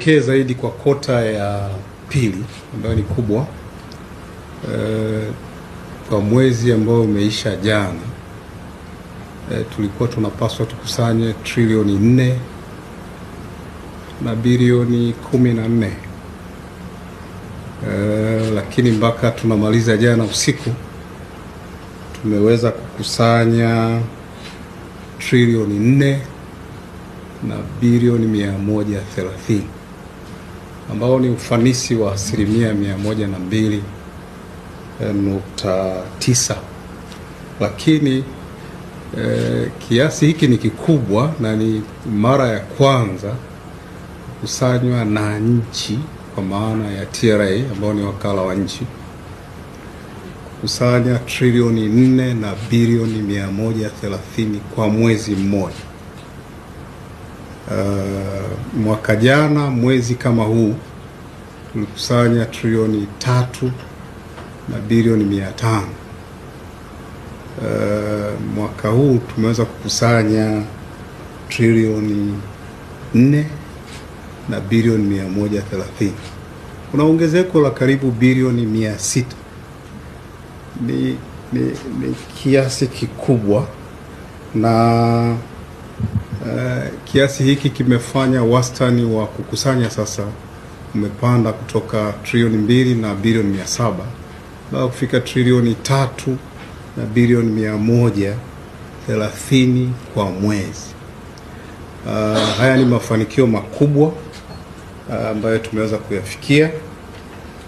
kipekee zaidi kwa kota ya pili ambayo ni kubwa. Kwa mwezi ambao umeisha jana, tulikuwa tunapaswa tukusanye trilioni 4 na bilioni 14, lakini mpaka tunamaliza jana usiku tumeweza kukusanya trilioni 4 na bilioni 130, ambao ni ufanisi wa 102.9. Lakini kiasi hiki ni kikubwa na ni mara ya kwanza kukusanywa na nchi, kwa maana ya TRA ambao ni wakala wa nchi, kukusanya trilioni 4 na bilioni 130 kwa mwezi mmoja. Mwaka jana mwezi kama huu tulikusanya trilioni 3 na bilioni 500. Mwaka huu tumeweza kukusanya trilioni 4 na bilioni 130. Kuna ongezeko la karibu bilioni 600. Ni kiasi kikubwa, na kiasi hiki kimefanya wastani wa kukusanya sasa umepanda kutoka trilioni 2 na bilioni 700 mpaka kufika trilioni 3 na bilioni 130 kwa mwezi. Haya ni mafanikio makubwa ambayo tumeweza kuyafikia,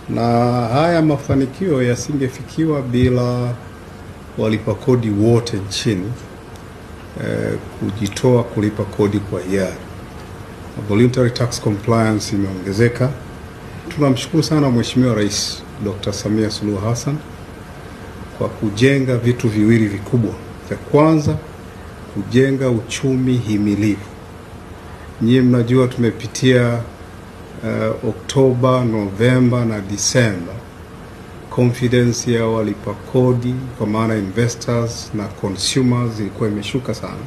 na haya mafanikio yasingefikiwa bila walipa kodi wote nchini kujitoa kulipa kodi kwa hiari. Voluntary tax compliance imeongezeka. Tunamshukuru sana Mheshimiwa Rais Dr. Samia Suluhu Hassan kwa kujenga vitu viwili vikubwa. Cha kwanza, kujenga uchumi himilivu. Nyinyi mnajua tumepitia Oktoba, Novemba na Disemba, confidence ya walipa kodi kwa maana investors na consumers ilikuwa imeshuka sana,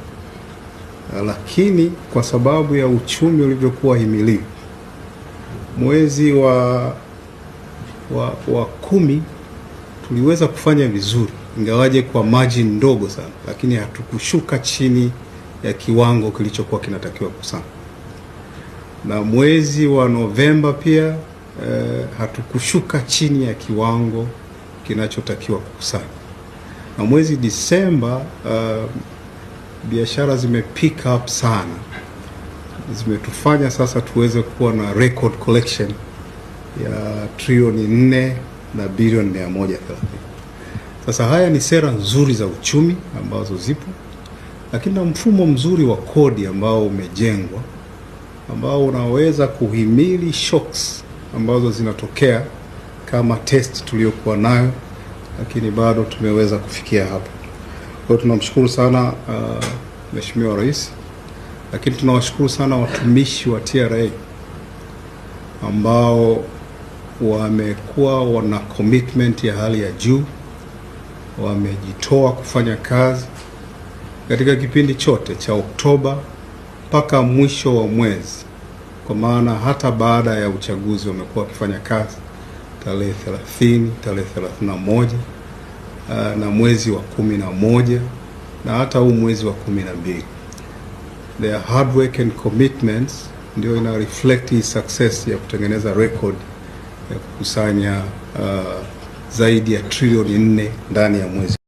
lakini kwa sababu ya uchumi ulivyokuwa himilivu, mwezi wa 10 tuliweza kufanya vizuri, ingawaje kwa margin ndogo sana, lakini hatukushuka chini ya kiwango kilichokuwa kinatakiwa kusana. Na mwezi wa Novemba pia hatukushuka chini ya kiwango kinachotakiwa kukusanya. Na mwezi Disemba biashara pick up sana, zimetufanya sasa tuweze kuwa na record collection ya trilioni 4 na bilioni 130. Sasa haya ni sera nzuri za uchumi ambazo zipo, lakini na mfumo mzuri wa kodi ambao umejengwa, ambao unaweza kuhimili shocks ambazo zinatokea kama test tuliyokuwa nayo, lakini bado tumeweza kufikia hapa. Kwa hiyo tunamshukuru sana Mheshimiwa Rais, lakini tunawashukuru sana watumishi wa TRA ambao wamekuwa wana commitment ya hali ya juu, wamejitoa kufanya kazi katika kipindi chote cha Oktoba mpaka mwisho wa mwezi, kwa maana hata baada ya uchaguzi wamekuwa wakifanya kazi tarehe 30, tarehe 31 na mwezi wa 11 na hata huu mwezi wa 12. Their hard work and commitments ndio ina reflect hii success ya kutengeneza record ya kukusanya zaidi ya trilioni 4 ndani ya mwezi.